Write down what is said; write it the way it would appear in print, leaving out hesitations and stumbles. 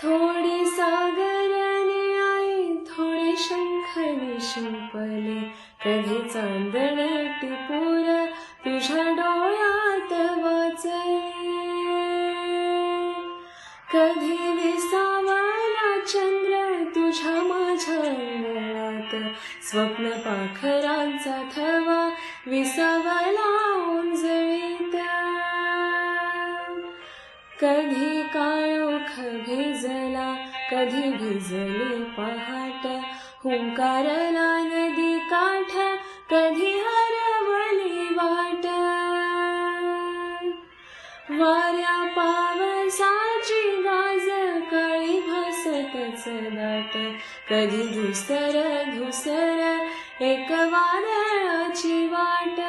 थोडी सागराने आई, थोडे शंखने शिंपले, कधी चांदणे टिपूर तुझ्या डोळ्यात वाचले. कधी विसावला चंद्र तुझ्या माझ्या अंगणात, स्वप्न पाखरांचा थवा विसावला उंजळीत. कधी काळोख भिजला, कधी भिजली पहाट, हुंकारला नदी काठ, कधी हरवली वाट. वाऱ्या पावसाची गाज काळी भासतच दाट, कधी धुसर धुसर एक वादळाची वाट.